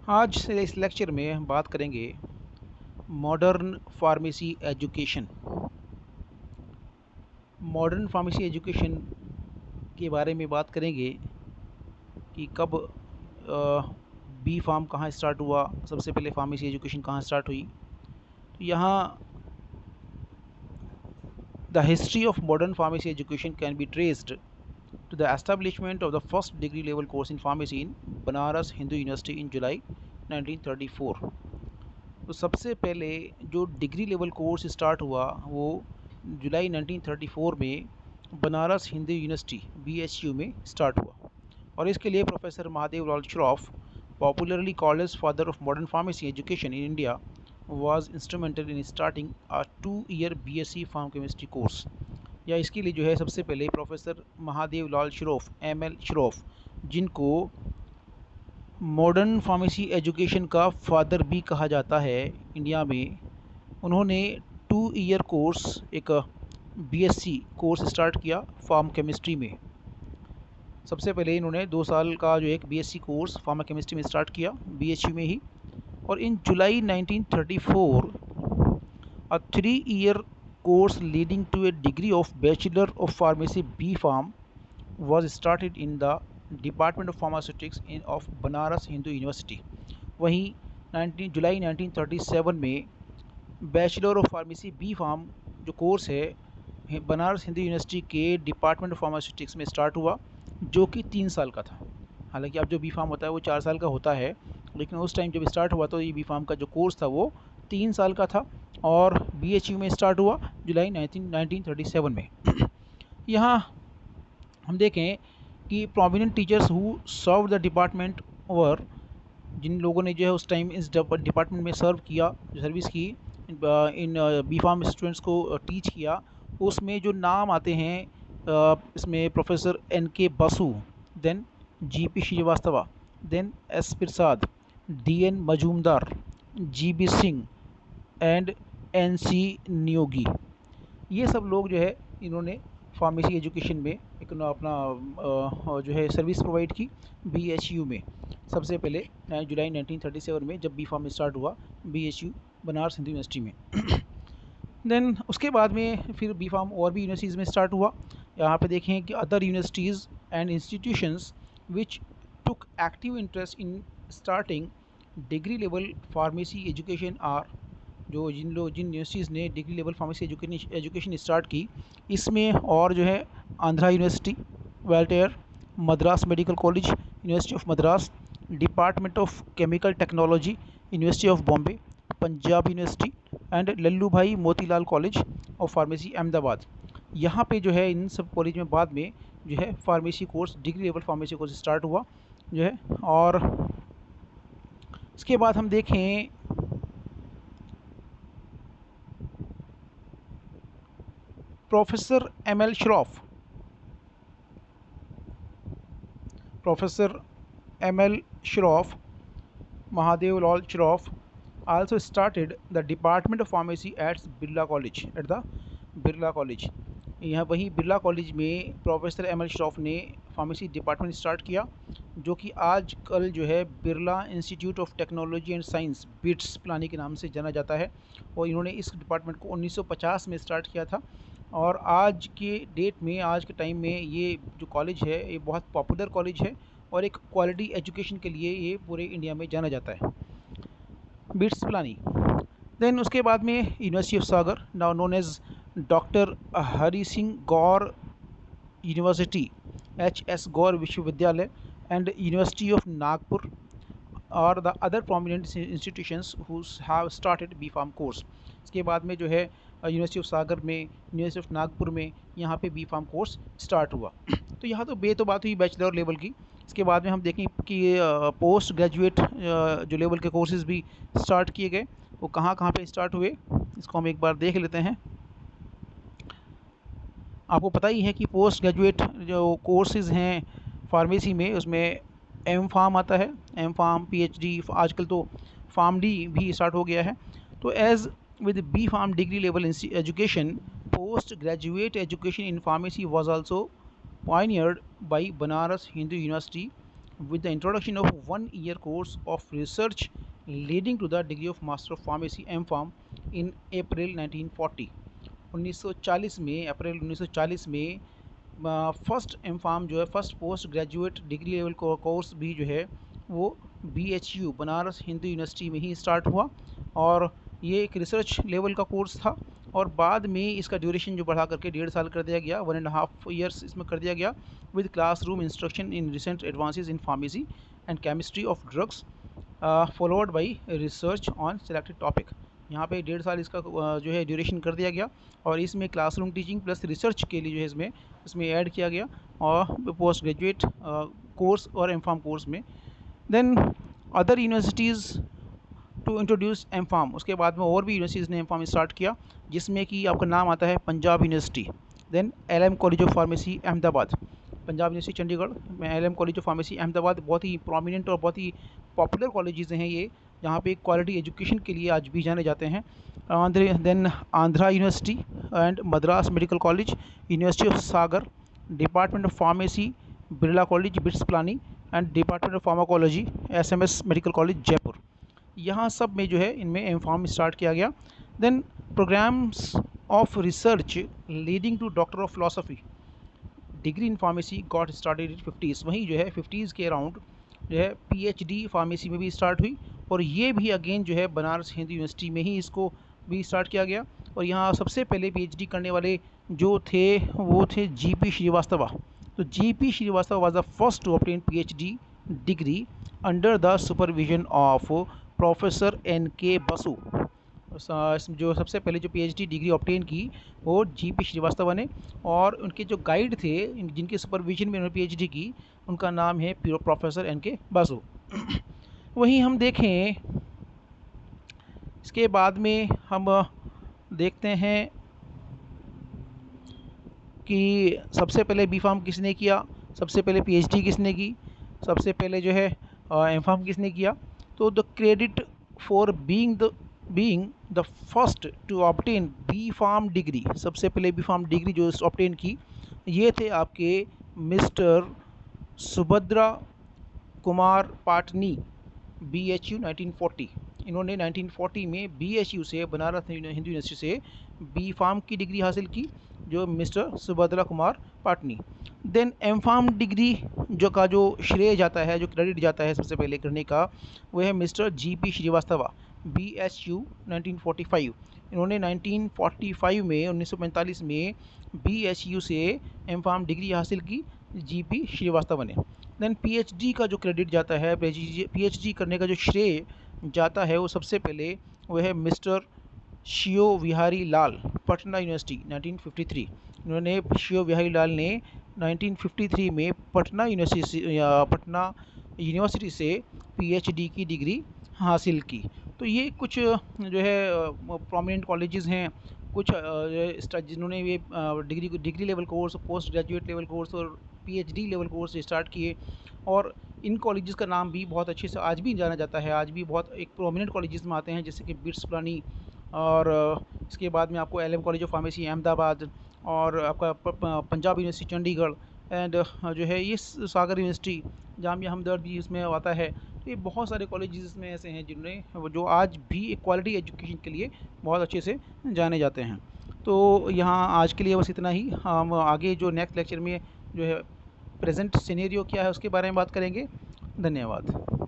आज से इस लेक्चर में हम बात करेंगे modern pharmacy education. Modern pharmacy education के बारे में बात करेंगे कि कब बी फार्म कहाँ स्टार्ट हुआ, सबसे पहले फार्मेसी एजुकेशन कहाँ स्टार्ट हुई। तो यहाँ the history of modern pharmacy education can be traced to the establishment of the first degree level course in pharmacy in Banaras Hindu University in July 1934। तो सबसे पहले जो डिग्री लेवल कोर्स स्टार्ट हुआ वो जुलाई 1934 में बनारस हिंदू यूनिवर्सिटी BHU में start हुआ, और इसके लिए professor Mahadev Lal Shroff, popularly called as father of modern pharmacy education in India, was instrumental in starting a 2-year BSc pharm chemistry course. या इसके लिए जो है सबसे पहले प्रोफेसर महादेव लाल श्रॉफ ML श्रॉफ, जिनको मॉडर्न फार्मेसी एजुकेशन का फादर भी कहा जाता है इंडिया में, उन्होंने 2-year कोर्स, एक BSc कोर्स स्टार्ट किया फार्म केमिस्ट्री में। सबसे पहले इन्होंने 2 साल का जो एक BSc कोर्स फार्मा केमिस्ट्री में स्टार्ट किया BHU में ही, और इन जुलाई 1934 a 3-year course leading to a degree of Bachelor of Pharmacy B Pharm was started in the Department of Pharmaceutics of Banaras Hindu University। वहीं जुलाई 1937 में bachelor of pharmacy B pharm जो course है Banaras Hindu university के department of pharmaceutics में start हुआ, जो कि 3 साल का था। हालांकि अब जो बी फार्म होता है वो 4 साल का होता है, लेकिन उस टाइम जब स्टार्ट हुआ तो ये बी फार्म का जो कोर्स था वो 3 साल का था, और BHU में स्टार्ट हुआ जुलाई 1937 में। यहाँ हम देखें कि prominent teachers who serve the department, और जिन लोगों ने जो है उस टाइम इस डिपार्टमेंट में सर्व किया, जो सर्विस की, इन बी फार्म स्टूडेंट्स को टीच किया, उसमें जो नाम आते हैं इसमें professor NK Basu, then GP Srivastava, then S Prasad, DN Majumdar, GB Singh and NC Niyogi. ये सब लोग जो है इन्होंने फार्मेसी एजुकेशन में एक अपना जो है सर्विस प्रोवाइड की BHU में। सबसे पहले जुलाई 1937 में जब बी फार्म स्टार्ट हुआ BHU बनारस हिंदू यूनिवर्सिटी में। देन उसके बाद में फिर बी फार्म और भी यूनिवर्सिटीज़ में स्टार्ट हुआ। यहाँ पे देखें कि other universities and institutions which took active interest in starting degree level pharmacy education are, जिन यूनिवर्सिटीज़ ने degree level pharmacy education start की, इसमें और जो है Andhra university, Waltair, Madras medical college, university of Madras, department of chemical technology, university of Bombay, Punjab university and Lallu Bhai Motilal college of pharmacy Ahmedabad. यहाँ पे जो है इन सब कॉलेज में बाद में जो है pharmacy course, degree level pharmacy course start हुआ जो है। और इसके बाद हम देखें professor ML Shroff, professor ML Shroff, Mahadev Lal Shroff also started the Department of Pharmacy at Birla College, at the Birla College। यहाँ वहीं बिरला कॉलेज में प्रोफेसर ML श्रॉफ ने फार्मेसी डिपार्टमेंट स्टार्ट किया, जो कि आजकल जो है Birla institute of technology and science bits Pilani के नाम से जाना जाता है। और इन्होंने इस डिपार्टमेंट को 1950 में स्टार्ट किया था, और आज के डेट में, आज के टाइम में ये जो कॉलेज है ये बहुत पॉपुलर कॉलेज है, और एक क्वालिटी एजुकेशन के लिए ये पूरे इंडिया में जाना जाता है, बिट्स पिलानी। देन उसके बाद में university of Sagar, now known as doctor Hari Singh Gour university, HS Gour विश्वविद्यालय, एंड यूनिवर्सिटी ऑफ नागपुर और the other prominent institutions who have started B pharm course. इसके बाद में जो है यूनिवर्सिटी ऑफ सागर में, यूनिवर्सिटी ऑफ नागपुर में यहाँ पे बी फार्म कोर्स स्टार्ट हुआ। तो यहाँ तो बात हुई बैचलर लेवल की। इसके बाद में हम देखें कि पोस्ट ग्रेजुएट जो लेवल के कोर्सेज़ भी स्टार्ट किए गए, वो कहाँ कहाँ पे स्टार्ट हुए, इसको हम एक बार देख लेते हैं। आपको पता ही है कि पोस्ट ग्रेजुएट जो कोर्सेज़ हैं फार्मेसी में, उसमें M फार्म आता है, M फार्म, PhD, आजकल तो फार्म D भी स्टार्ट हो गया है। तो as with B pharm degree level education, post graduate education in pharmacy was also pioneered by Banaras Hindu University with the introduction of 1 year course of research leading to the degree of Master of Pharmacy (M.Pharm) in April 1940। 1940 में, अप्रैल 1940 में first M.Pharm जो है, first post graduate degree level course भी जो है वो BHU Banaras Hindu university में ही start हुआ, और ये एक रिसर्च लेवल का कोर्स था। और बाद में इसका ड्यूरेशन जो बढ़ा करके 1.5 साल कर दिया गया, 1.5 ईयर्स इसमें कर दिया गया, with classroom instruction in recent advances in pharmacy and chemistry of drugs followed by research on selected topic. यहाँ पे 1.5 साल इसका जो है ड्यूरेशन कर दिया गया, और इसमें क्लासरूम टीचिंग प्लस रिसर्च के लिए जो है इसमें ऐड किया गया, और पोस्ट ग्रेजुएट कोर्स और M.Pharm कोर्स में। Then other universities to introduce M.Pharm, उसके बाद में और भी यूनिवर्सिटीज़ ने M.Pharm स्टार्ट किया, जिसमें कि आपका नाम आता है Punjab university, then LM college of pharmacy Ahmedabad, Punjab university Chandigarh में LM college of pharmacy Ahmedabad बहुत ही प्रोमिनेंट और बहुत ही पॉपुलर कॉलेजेस हैं ये, जहाँ पे क्वालिटी एजुकेशन के लिए आज भी जाने जाते हैं। Then Andhra university and Madras medical college, university of Sagar, department of pharmacy Birla college BITS Pilani, and department of pharmacology SMS medical college Jaipur. यहाँ सब में जो है इनमें M.Pharm स्टार्ट किया गया। Then programs of research leading to doctor of philosophy degree in pharmacy got started in 50s। वहीं जो है 50s के अराउंड जो है PhD फार्मेसी में भी स्टार्ट हुई, और ये भी अगेन जो है बनारस हिंदू यूनिवर्सिटी में ही इसको भी स्टार्ट किया गया। और यहाँ सबसे पहले PhD करने वाले जो थे वो थे GP श्रीवास्तव। तो GP Srivastava was the first to obtain PhD degree under the supervision of professor NK Basu. जो सबसे पहले जो PhD डिग्री ऑब्टेन की वो GP श्रीवास्तव ने, और उनके जो गाइड थे जिनके सुपरविजन में उन्होंने PhD की, उनका नाम है प्रोफेसर NK बसु। वहीं हम देखें इसके बाद में हम देखते हैं कि सबसे पहले B.Pharm किसने किया, सबसे पहले PhD किसने की, सबसे पहले जो है M.Pharm किसने किया। तो the credit for being the first to obtain B.Pharm degree, सबसे पहले B.Pharm डिग्री जो ऑब्टेन की, ये थे आपके मिस्टर सुभद्रा कुमार पाटनी BHU 1940। इन्होंने 1940 में BHU से, बनारस हिंदू यूनिवर्सिटी से B.Pharm की डिग्री हासिल की, जो mister Subhadra Kumar Patni. Then M.Pharm degree जो श्रेय जाता है, जो क्रेडिट जाता है सबसे पहले करने का, वो है मिस्टर GP श्रीवास्तव BHU 1945। इन्होंने 1945 में 1945 में BHU से M.Pharm डिग्री हासिल की GP श्रीवास्तव ने। देन PhD का जो क्रेडिट जाता है, PhD करने का जो श्रेय जाता है, वो सबसे पहले वो है मिस्टर शिव बिहारी लाल पटना यूनिवर्सिटी 1953। इन्होंने शिव बिहारी लाल ने 1953 में पटना यूनिवर्सिटी से PhD की डिग्री हासिल की। तो ये कुछ जो है प्रोमिनेंट कॉलेजेस हैं, कुछ जिन्होंने ये degree level course, post graduate level course और PhD लेवल कोर्स स्टार्ट किए, और इन कॉलेजेस का नाम भी बहुत अच्छे से आज भी जाना जाता है, आज भी बहुत एक प्रोमिनेंट कॉलेजेस में आते हैं, जैसे कि बिट्स प्लानी, और इसके बाद में आपको LM college of pharmacy Ahmedabad, और आपका पंजाब यूनिवर्सिटी चंडीगढ़, एंड जो है ये सागर यूनिवर्सिटी, जामिया हमदर्द भी इसमें आता है। तो ये बहुत सारे कॉलेजेस में ऐसे हैं जिन्होंने जो आज भी एक क्वालिटी एजुकेशन के लिए बहुत अच्छे से जाने जाते हैं। तो यहाँ आज के लिए बस इतना ही। हम आगे जो नेक्स्ट लेक्चर में जो है प्रेजेंट सिनेरियो क्या है उसके बारे में बात करेंगे। धन्यवाद।